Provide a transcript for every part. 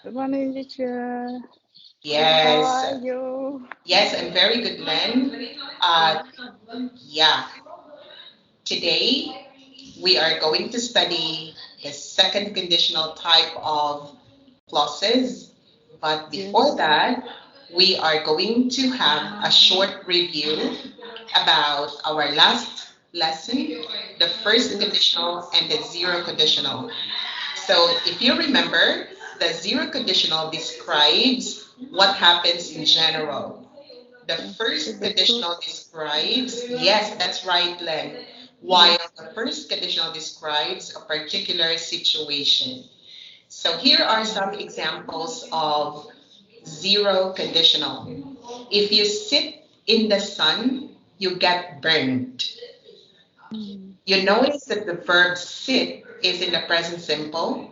Good morning, teacher. How Yes, are you? yes, I'm very good, Len. Uh, yeah, today we are going to study the second conditional type of clauses. But before Yes. that, we are going to have a short review about our last lesson, the first Yes. conditional and the zero conditional. So if you remember, the zero conditional describes what happens in general. The Yes. first The truth. conditional describes, yes, that's right, Len. While Yes. the first conditional describes a particular situation. So here are Mm. some examples of zero conditional. If you sit in the sun, you get burned. Mm. You notice that the verb sit is in the present simple.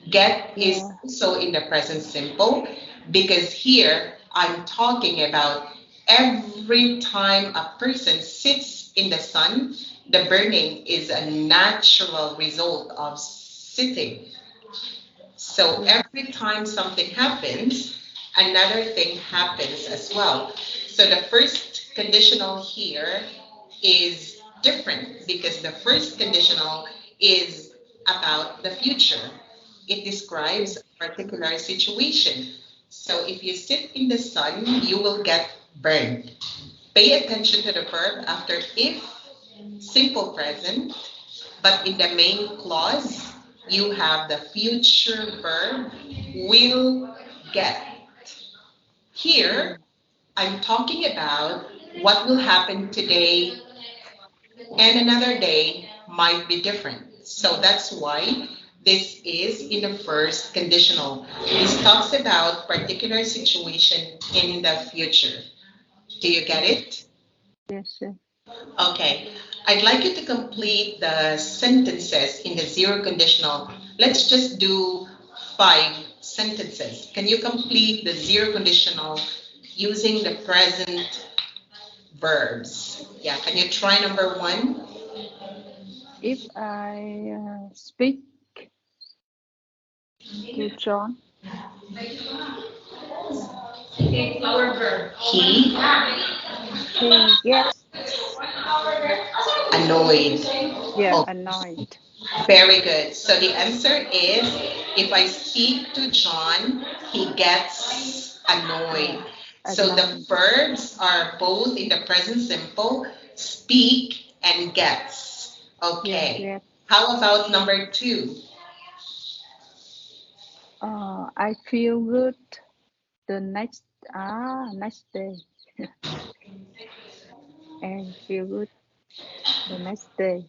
Get is Yeah. also in the present simple because here I'm talking about every time a person sits in the sun, the burning is a natural result of sitting. So Yeah. every time something happens, another thing happens as well. So the first conditional here is different because the first conditional is about the future. It describes Yes. a particular situation. So if you sit in the sun, you will get burned. Pay attention to the verb after if, simple present, but in the main clause, you have the future verb will get. Here, Mm. I'm talking about what will happen today and another day might be different. So that's why this is in the first conditional. This talks about particular situation in the future. Do you get Yes. it? Yes. Yes. Okay. I'd like you to complete the sentences in the zero conditional. Let's just do 5 sentences. Can you complete the zero conditional using the present verbs? Yeah, can you try number 1? If I speak to John, He he gets annoyed. yeah Oh, annoyed. very good. So the answer is if I speak to John, he gets annoyed. Yeah, So the annoyed. verbs are both in the present simple, speak and gets. Yeah. Okay. Get. How about number 2? I feel good the next day and feel good the next day.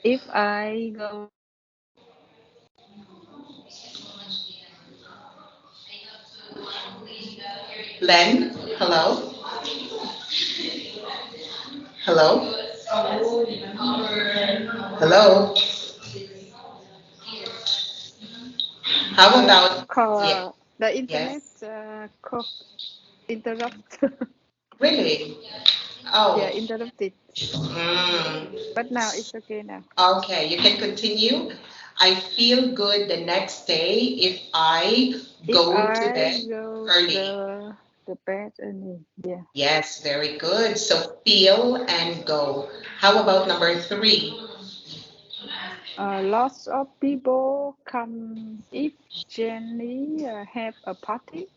If I go Len, hello? Hello? Hello? How about, yeah, the internet yes? interrupt. Really? Yeah, Oh, interrupted. mm. But now it's okay now. Okay, you can continue. I feel good the next day if I If go to I bed go early. the bed early, yeah. Yes, very good. So feel and go. How about number 3? Lots of people come if Jenny have a party.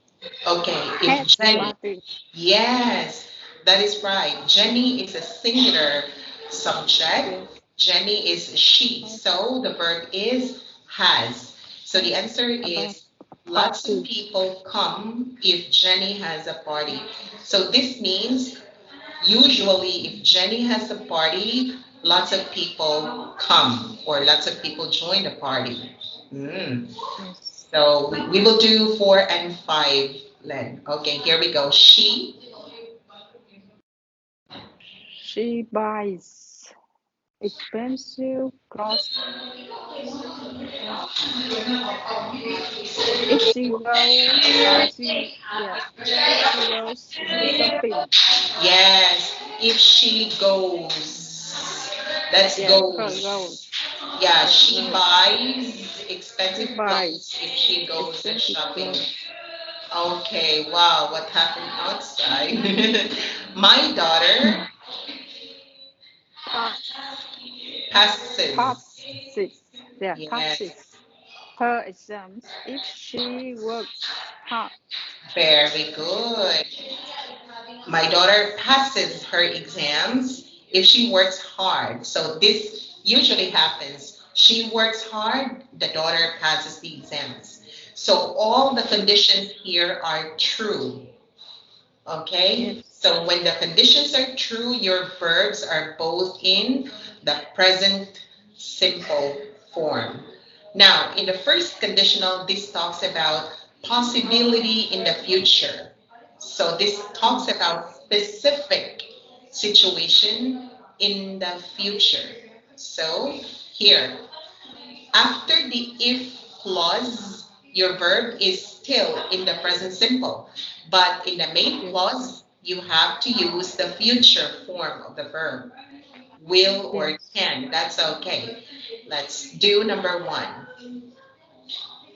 Okay, if Had a Jenny, party. yes, that is right. Jenny is a singular subject. Yes. Jenny is she. Had So the verb is has. So had the answer about is a lots of party. people come if Jenny has a party. So this means usually if Jenny has a party, lots of people come or lots of people join the party. Mm. Yes. So we will do 4 and 5, Len. Okay, here we go. She buys expensive clothes. Uh, if she go, she yeah. If she goes shopping, Yes, if she goes. Let's yeah, go. her goes. Yeah, she Right. buys She expensive clothes if buys she goes expensive shopping. clothes. Okay, wow, what happened outside? My daughter Pass, passes. passes, yeah, Yes, passes her exams if she works hard. very good. My daughter passes her exams if she works hard. So this usually happens. She works hard, the daughter passes the exams. So all the conditions here are true. Okay? Yes, So when the conditions are true, your verbs are both in the present simple form. Now, in the first conditional, this talks about possibility in the future. So this talks yes, about specific situation in the future. So here, after the if clause, your verb is still in the present simple. But in the main yes, clause, you have to use the future form of the verb, will or yes. can. That's okay. Let's do number one.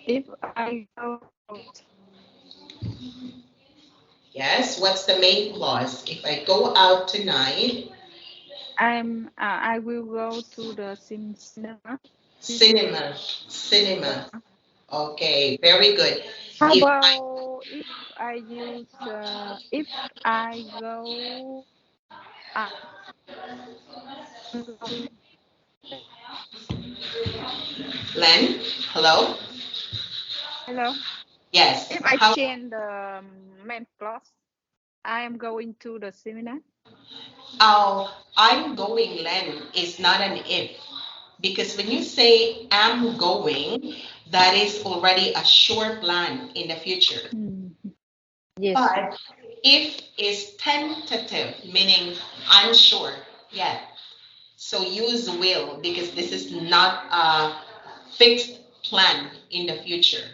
If I go out, Yes, what's the main clause? If I go out tonight, I will go to the cinema. cinema, cinema. Cinema. Okay, very good. How If I about if I use if I go out, I'm going. Len, hello? Hello. Yes. If I How change the main clause, I am going to the seminar. Oh, I'm going, Len, is not an if. Because when you say am going, that is already a sure plan in the future. Mm. Yes, But yes. if is tentative, meaning unsure yet. So use will because this is not a fixed plan in the future.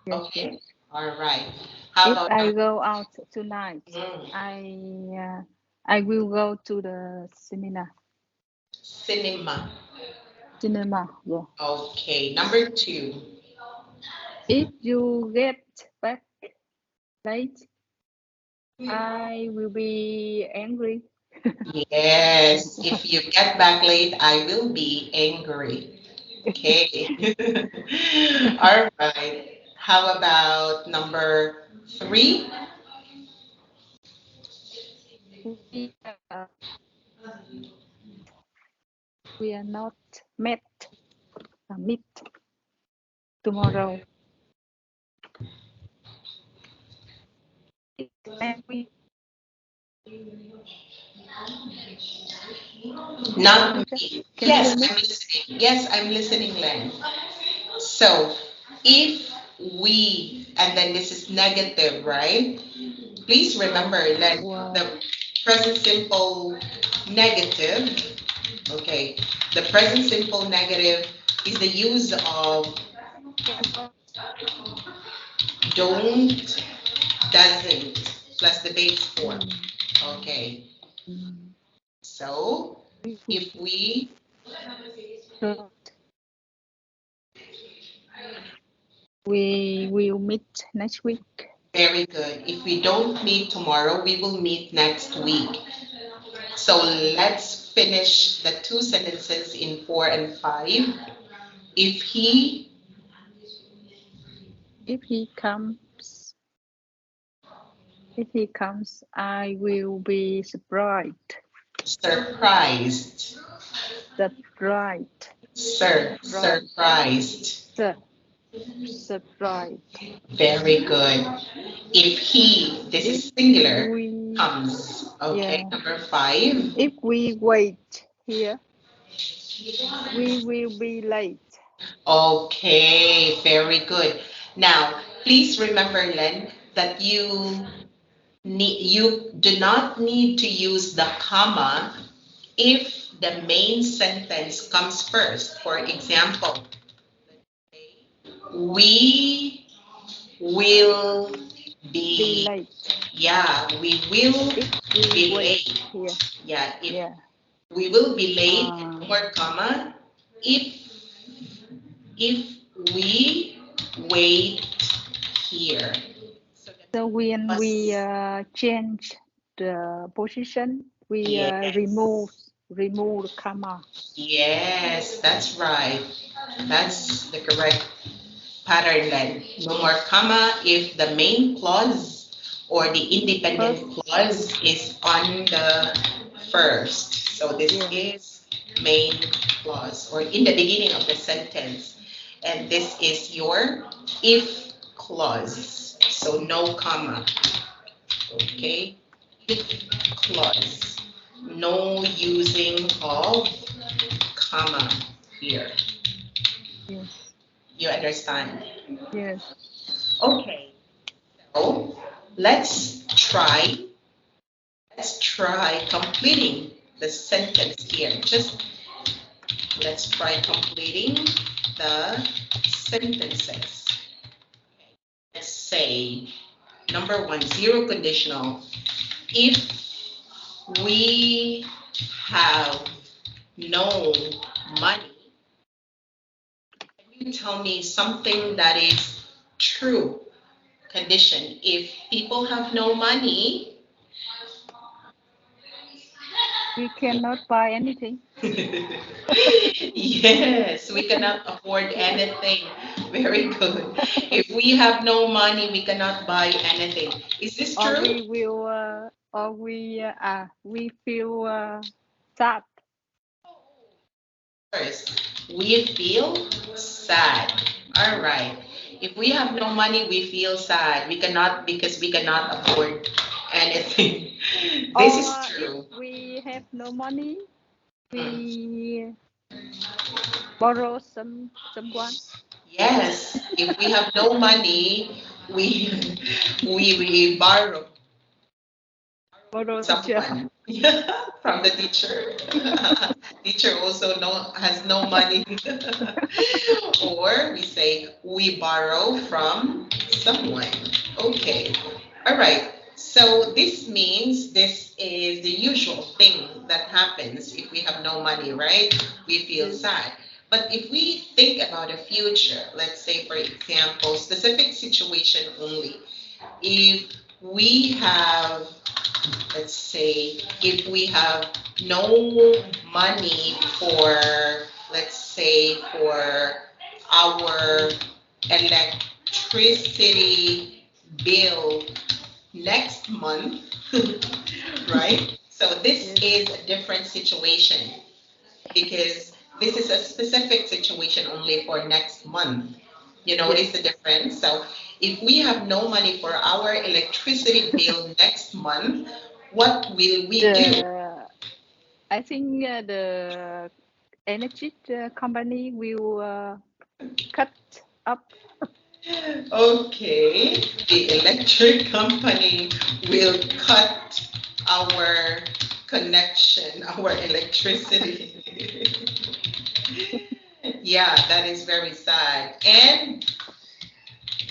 Yes, Okay? yes. All right. How If about I go out tonight, mm, I I will go to the seminar. cinema? Cinema. Yeah. Okay. Number two. If you get back late, I will be angry. Yes, if you get back late, I will be angry. Okay. All right. How about number three? we we are not met meet tomorrow. And we Not Monica, me. can you hear Yes, me? I'm listening. Yes, I'm listening, Len. So if we, and then this is negative, right? Please remember that Wow. the present simple negative, okay, the present simple negative is the use of Cannot. don't, doesn't, plus the base form. Mm, Okay, mm. so We if we, don't. We will meet next week. very good. If we don't meet tomorrow, we will meet next week. So let's finish the two sentences in four and five. If he If he comes, if he comes, I will be surprised. surprised, Surprised. Surprised. surprised, Sur- surprised. very good. If he, this If is singular, we, comes, okay, yeah, number five. if we wait here, we will be late. Okay, very good. Now, please remember, Len, that you do not need to use the comma if the main sentence comes first. For example, we will Be be, late. yeah, we will If we be wait late. here, Yeah, if yeah. we will be late, Uh, or comma, if if we wait here. So the So main when we clause, change the position, we yes, remove the comma. yes, that's right. That's the correct pattern then. No more comma if the main clause or the First, independent clause is on the first. So this yeah, is main clause or in the beginning of the sentence. And this is your if clause. So no comma. Okay? If clause. No using of comma here. yes, You understand? yes, Okay. So let's try completing the sentence here. Just let's try completing the sentences. Let's say number one, zero conditional. If we have no money, can you tell me something that is true condition? If people have no money, we cannot buy anything, yes, we cannot afford anything. Very good. If we have no money, we cannot buy anything. Is this or true? we will, we feel sad. First, we feel sad. All right. If we have no money, we feel sad. We cannot because we cannot afford anything. This is Or if true. we have no money, Mm. we borrow someone, Yes, if we have no money, we we borrow borrow teacher. someone from the teacher. Teacher also has no money. Or we say we borrow from someone. Okay. All right. So this means this is the usual thing that happens if we have no money, right? We feel Yes, sad. But if we think about the future, let's say, for example, specific situation only, if we have, let's say, if we have no money for, let's say, for our electricity bill next month, right? So this yes, is a different situation because this is a specific situation only for next month. You yes. notice the difference? So if we have no money for our electricity bill next month, what will we do? The I think the energy company will cut up. Okay, the electric company will cut our connection, our electricity. Yeah, that is very sad. And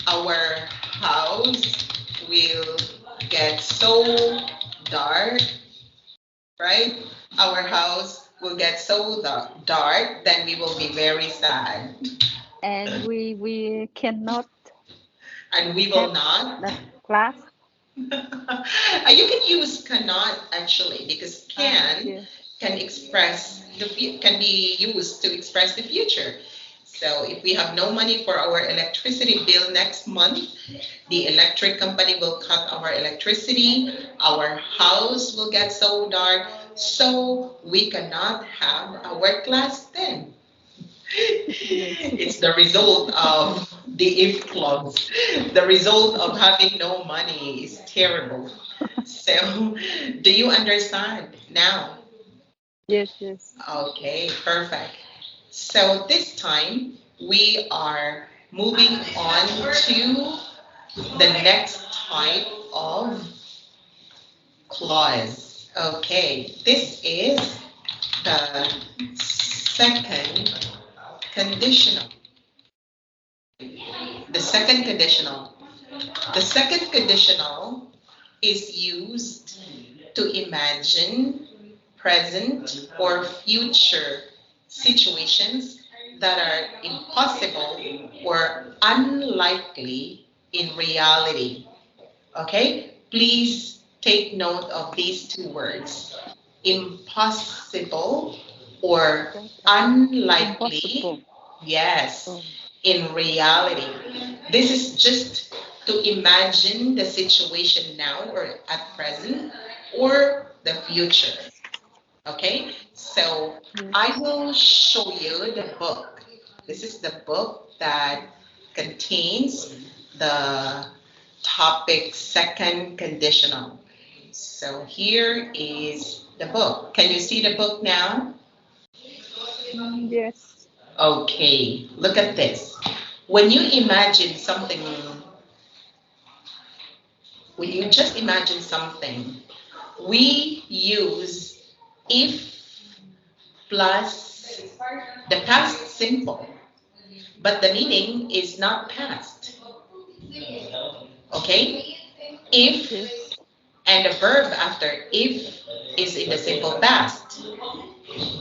our house will get so dark, right? Our house will get so dark, then we will be very sad. And we cannot And we have will not. the class. You can use cannot actually because Yeah, can express can be used to express the future. So if we have no money for our electricity bill next month, the electric company will cut our electricity, our house will get so dark, so we cannot have our class then. yes, It's the result of the if clause. The result of having no money is terrible. So, do you understand now? yes, yes, Okay, perfect. So, this time we are moving on to the next type of clause. Okay, this is the second conditional. The second conditional. The second conditional is used to imagine present or future situations that are impossible or unlikely in reality. Okay? Please take note of these two words, impossible or That unlikely. impossible. Yes, Oh, in reality. This is just to imagine the situation now or at present or the future. Okay, so I yes. will show you the book. This is the book that contains the topic second conditional. So here is the book. Can you see the book now? Yes. Okay, look at this. When you imagine something, when you just imagine something, we use if plus the past simple, but the meaning is not past. Okay? If Yes. and the verb after if is in the simple past,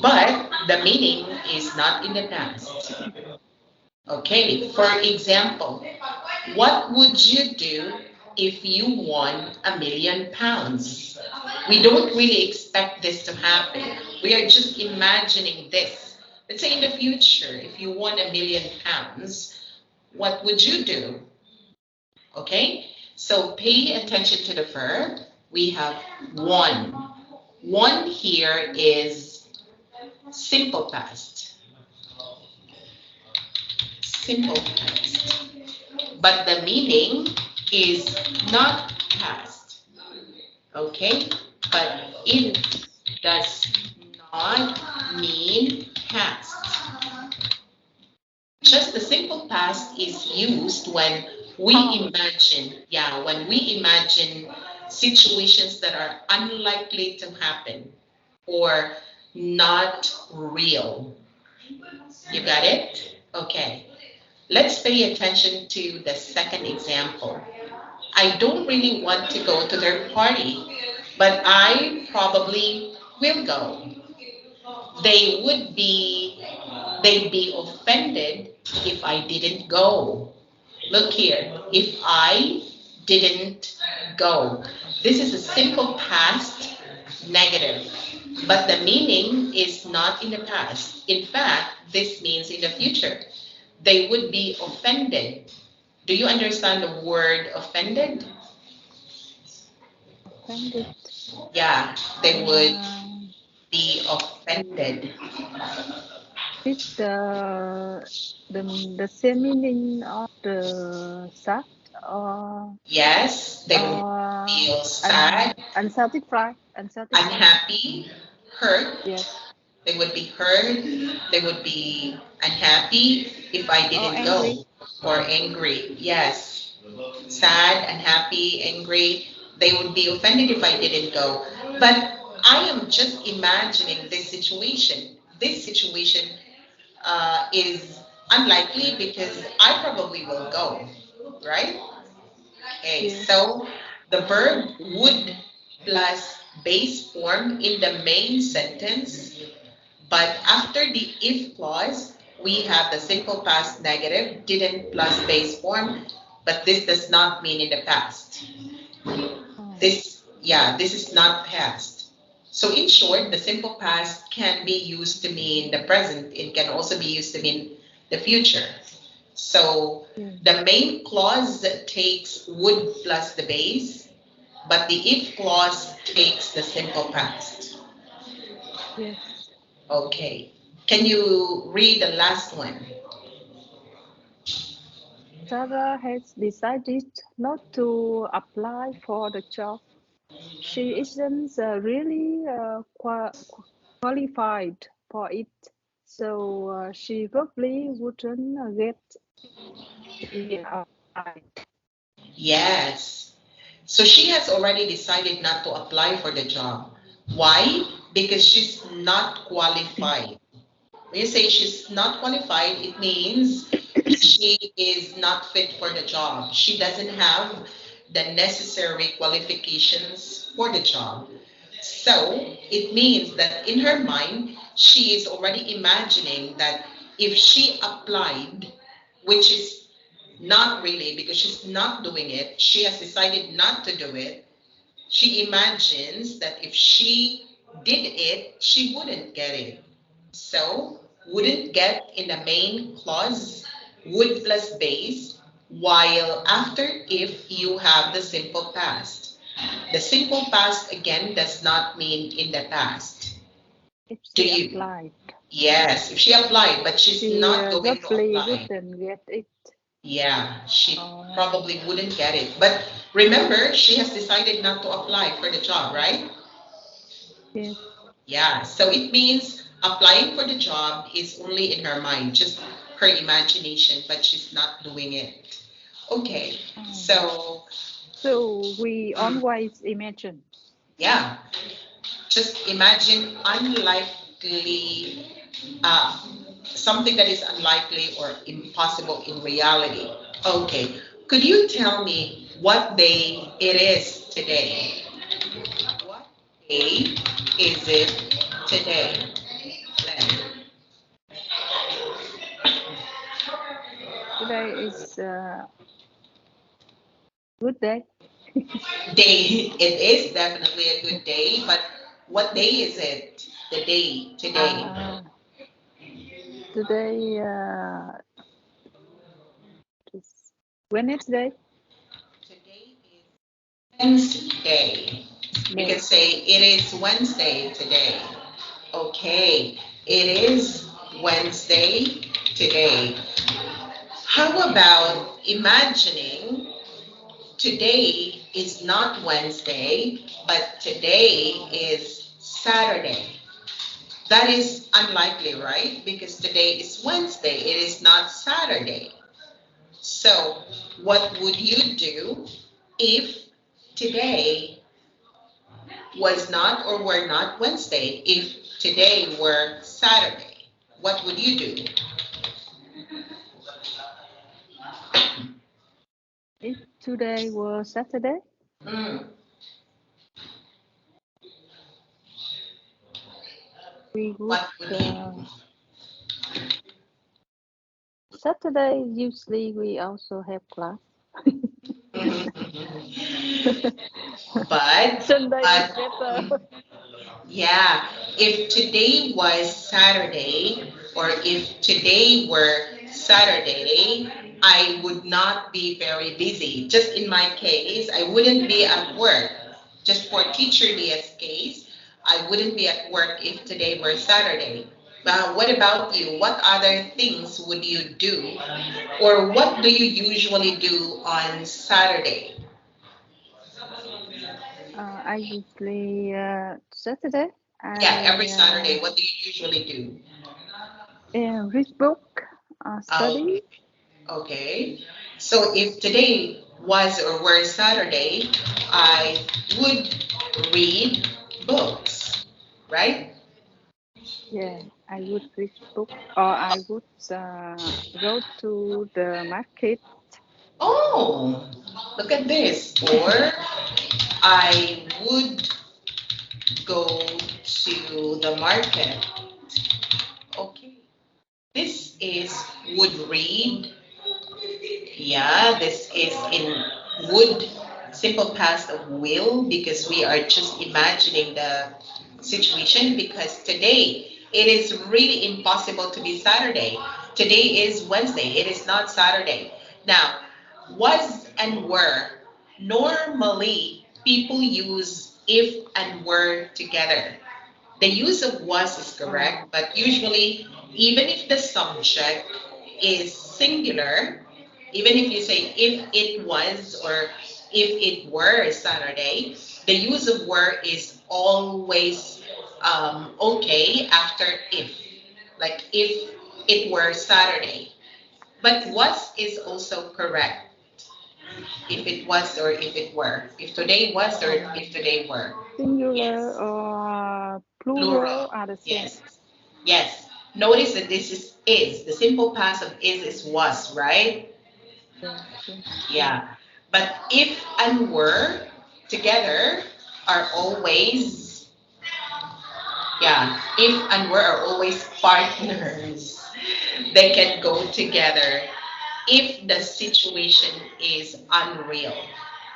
but the meaning is not in the past. Okay, for example, what would you do if you won £1 million? We don't really expect this to happen. We are just imagining this. Let's say in the future, if you won £1 million, what would you do? Okay, so pay attention to the verb. We have won. Won here is simple past. Simple past. But the meaning is not past. Okay? But it Yes. does not mean past. Just the simple past is used when we Pause. imagine, yeah, when we imagine situations that are unlikely to happen or not real. You got it? Okay. Let's pay attention to the second example. I don't really want to go to their party, but I probably will go. They would be, they'd be offended if I didn't go. Look here, if I didn't go. This is a simple past negative, but the meaning is not in the past. In fact, this means in the future. They would be offended. Do you understand the word offended? Offended. Yeah, they would Uh, be offended. is the same meaning of the sad or Yes, they would feel sad, unsatisfied? unhappy, hurt. Yes. They would be hurt. They would be unhappy if I Or didn't go, angry. or angry. Yes, sad, unhappy, angry. They would be offended if I didn't go. But I am just imagining this situation. This situation is unlikely because I probably will go, right? Okay, Yes. so the verb would plus base form in the main sentence, but after the if clause, we have the simple past negative, didn't plus base form, but this does not mean in the past. Oh, This is not past. So in short, the simple past can be used to mean the present. It can also be used to mean the future. So yes. the main clause takes would plus the base, but the if clause takes the simple past. Yes. Okay. Can you read the last one? Sarah has decided not to apply for the job. She isn't really qualified for it, so she probably wouldn't get it if she applied. Yes. So she has already decided not to apply for the job. Why? Because she's not qualified. When you say she's not qualified, it means she is not fit for the job. She doesn't have the necessary qualifications for the job. So it means that in her mind, she is already imagining that if she applied, which is not really because she's not doing it, she has decided not to do it. She imagines that if she did it, she wouldn't get it. So, wouldn't get in the main clause, would plus base, while after if you have the simple past. The simple past again does not mean in the past. If Do she you? applied, Yes, if she applied, but she's she not going to probably apply. wouldn't get it. Yeah, she Oh, probably wouldn't get it. But remember, she has decided not to apply for the job, right? yes. Yeah, so it means applying for the job is only in her mind, just her imagination, but she's not doing it. Okay, Oh. so So we mm, always imagine. yeah, just imagine unlikely, uh, something that is unlikely or impossible in reality. Okay, could you tell me what day it is today? What day is it today? Len? Today is good day. Day. It is definitely a good day, but what day is it? The day today. Uh, Today is Wednesday. Today is Wednesday. You can Day. say it is Wednesday today. Okay, it is Wednesday today. How about imagining today is not Wednesday, but today is Saturday? That is unlikely, right? Because today is Wednesday, it is not Saturday. So, what would you do if today was not or were not Wednesday? If today were Saturday, what would you do? If today was Saturday, Mm, we would. what would you do? Saturday usually we also have class. but, Sunday is but, better. mm, yeah, if today was Saturday, or if today were Saturday, I would not be very busy. Just in my case, I wouldn't be at work. Just for teacher Leah's case, I wouldn't be at work if today were Saturday. What about you? What other things would you do? Or what do you usually do on Saturday? I usually Saturday Yeah, every I Saturday, what do you usually do? read book, Okay. study. Okay. So if today was or were Saturday, I would read books, right? Yeah, I would read book or I would go to the market. Oh, look at this. Or I would go to the market. Okay. This is would read. Yeah, this is in would, simple past of will, because we are just imagining the situation, because today it is really impossible to be Saturday. Today is Wednesday, it is not Saturday. Now, was and were, normally people use if and were together. The use of was is correct, Oh, but usually, even if the subject is singular, even if you say if it was or if it were Saturday, the use of were is always okay after if. Like if it were Saturday. But was is also correct if it was or if it were. If today was or oh, if today were. singular or plural Plural. are the same. Yes. Yes. Notice that this is. The simple past of is was, right? Yeah, same. Yeah. Yeah. But if and were together are always, yeah, if and were are always partners. They can go together if the situation is unreal.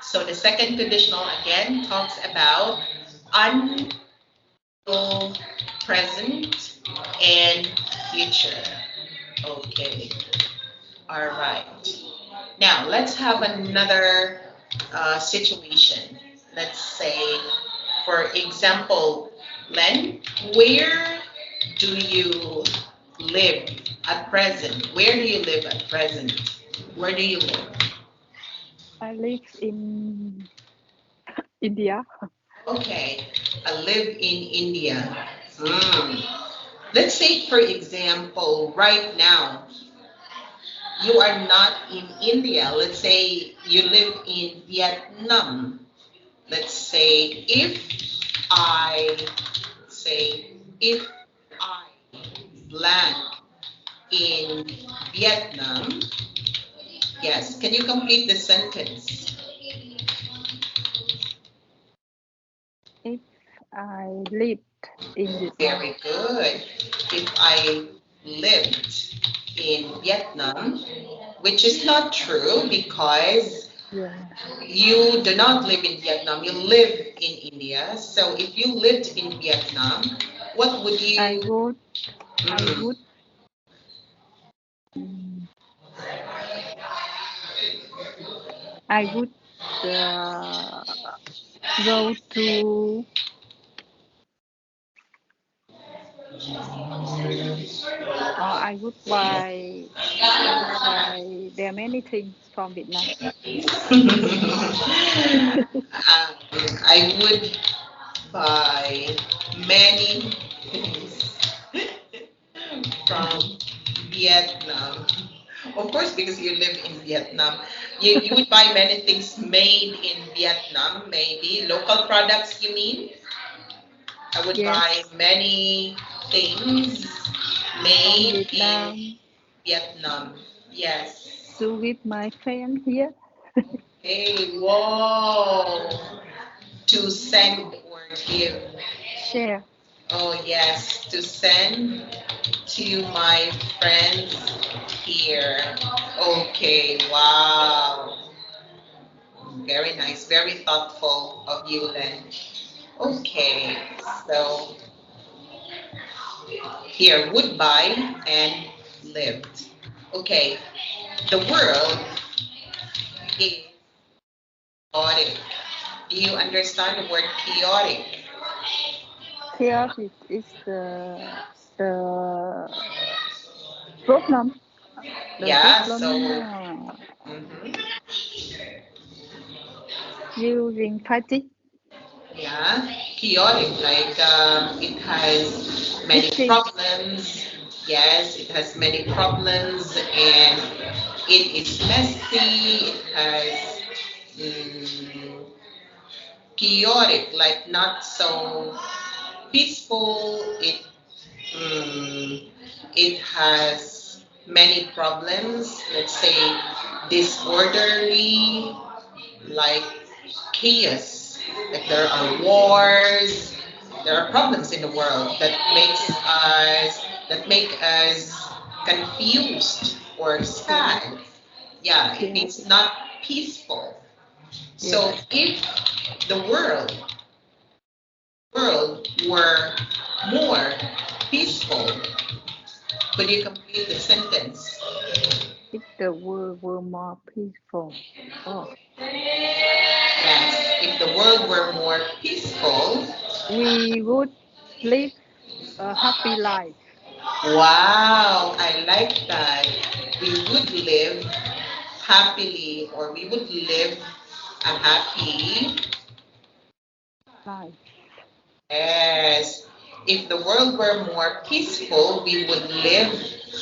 So the second conditional again talks about unreal present and future. Okay, all right. Now let's have another situation. Let's say, for example, Len, where do you live at present? Where do you live at present? Where do you live? I live in India. Okay, I live in India. Hmm. Let's say, for example, right now, you are not in India. Let's say you live in Vietnam. Let's say I if I land in Vietnam. Yes, can you complete the sentence? If I lived in Vietnam. Very good. If I lived in Vietnam, which is not true because Yeah. you do not live in Vietnam, you live in India. So if you lived in Vietnam, what would I you? would I Mm, would mm, I would uh, go to I would buy there are many things from Vietnam. I would buy many things from Vietnam. Of course, because you live in Vietnam, you would buy many things made in Vietnam, maybe. Local products, you mean? I would buy Yes, many things from made in Vietnam Vietnam. Yes. to give my friend here. Hey, whoa. To send or give. Share. Oh, yes. To send to my friends here. Okay, wow. Very nice, very thoughtful of you, Len. Okay, so here, would buy and lived. Okay, the world is chaotic. Do you understand the word chaotic? Chaotic is the problem. The Yeah, problem so mhm, during fighting, yeah, chaotic, like it has many fighting. problems. Yes, it has many problems and it is messy. It has chaotic, like not so peaceful. Mm, it has many problems. Let's say disorderly, like chaos. Like there are wars, there are problems in the world that make us confused or Chaotic, sad. Yeah, it means chaotic. not peaceful. So Yes. if the world were more peaceful, could you complete the sentence? If the world were more peaceful, oh, Yes, if the world were more peaceful. we would live a happy life. Wow, I like that. We would live happily, or we would live a happy. Life. Yes. If the world were more peaceful, we would live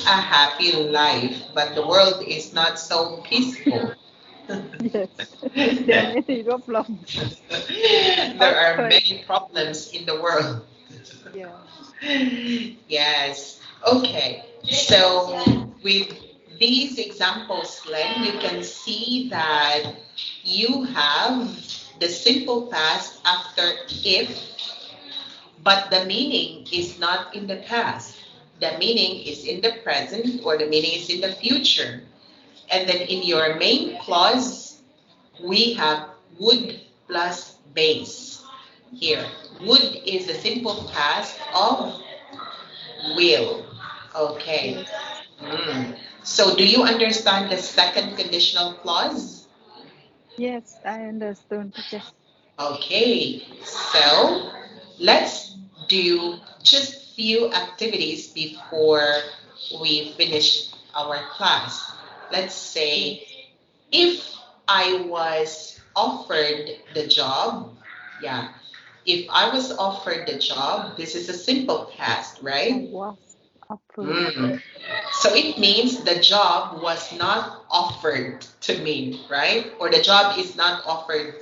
a happy life. But the world is not so peaceful. Yes. There are many problems. There are Earthquake. many problems in the world. Yeah. Yes. Okay. So with these examples, Glenn, you can see that you have the simple past after if, but the meaning is not in the past. the meaning is in the present or the meaning is in the future. And then in your main clause, we have would plus base. Here, would is the simple past of will. Okay. Yes. Mm. So do you understand the second conditional clause? Yes, I understood, teacher. Okay. So let's do just few activities before we finish our class. Let's say Yes. if I was offered the job, yeah, if I was offered the job, this is a simple past, I right? was offered. Mm. So it means the job was not offered to me, right? Or the job is not offered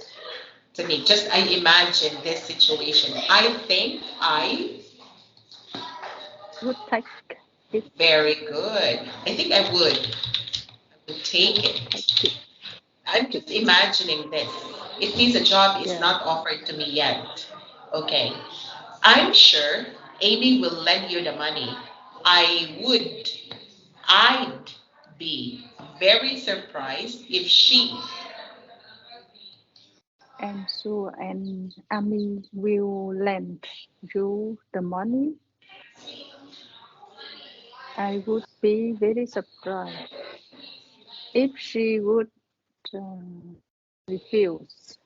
to me. Just I imagine this situation. I think I, Would take it. very good. I think I would I take would it. take it. I'm just It. imagining this. It means a job is Yeah. not offered to me yet. Okay. I'm sure Amy will lend you the money. I would, I'd be very surprised if she, And so, and Amy will lend you the money. I would be very surprised if she would uh, refuse.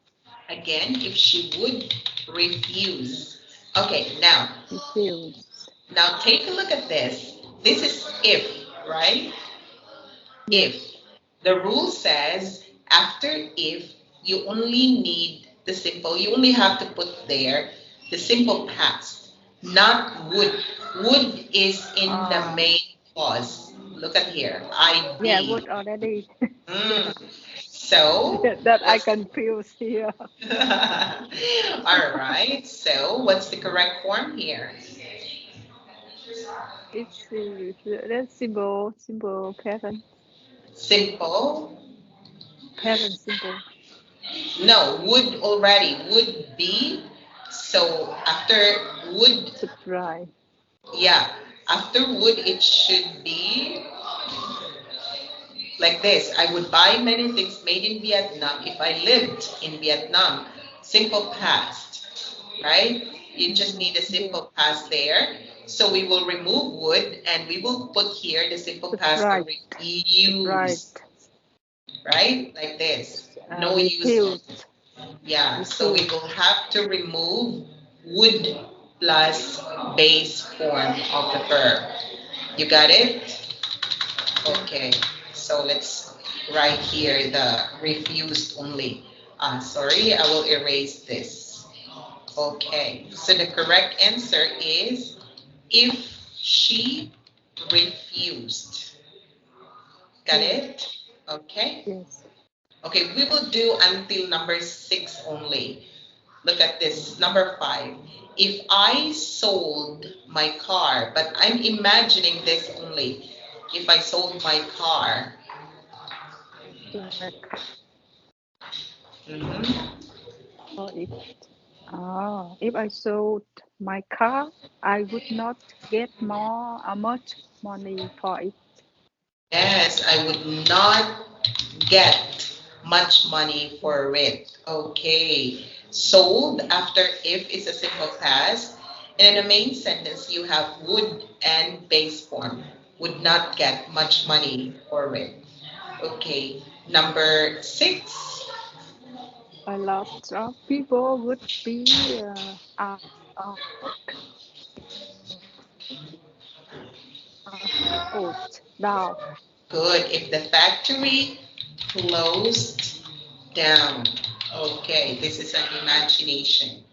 again, if she would refuse. Okay, Refuse. now take a look at this. This is if, right? If. Yes. The rule says after if, you only need the simple, you only have to put there the simple past, not would. Would is in the Ah, main clause. Look at here. I'd yeah, be. would already. Yeah, Mm. So, that I what's confuse here. all right. So, what's the correct form here? It's that's simple Simple. parent simple No, would already. Would be. So, after would, surprise. yeah, after would, it should be like this. I would buy many things made in Vietnam if I lived in Vietnam. Simple past, right? You just need a Yeah, simple past there. So we will remove would and we will put here the simple past of surprise, surprise. refuse, right? Like this. No use of, Refuse, yeah. So we refuse. will have to remove would plus base form of the verb. You got it? Yes, Okay, so let's write here the refused only. Sorry, I will erase this. Okay, so the correct answer is if she refused. Got yes, it? Okay. yes. Okay, we will do until number six only. Look at this, number five. If I sold my car, but I'm imagining this only. If I sold my car, Like mhm. or if I sold my car, I would not get much money for it. Yes, I would not get much money for it. Okay. Sold after if is a simple past. And in the main sentence, you have would and base form. Would not get much money for it. Okay. Number six. A lot of people would be out closed down. Good. If the factory closed down. Okay. This is an imagination.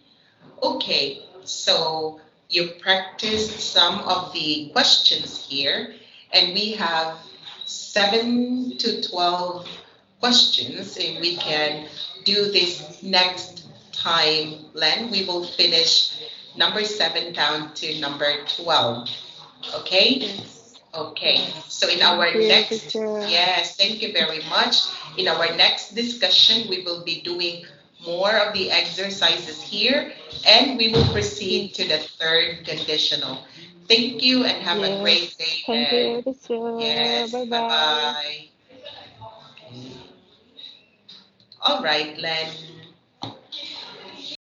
Okay, so you practiced some of the questions here, and we have 7 to 12 questions, and we can do this next time, Len. We will finish number 7 down to number 12. Okay? Yes, Okay, yes. so in Thank our you, next, teacher. yes, thank you very much. In our next discussion, we will be doing more of the exercises here and we will proceed to Yes, the third conditional. Thank you and have a great Yes. day, Thank Len. you, teacher. Yes, Bye bye bye. bye. All right, Len.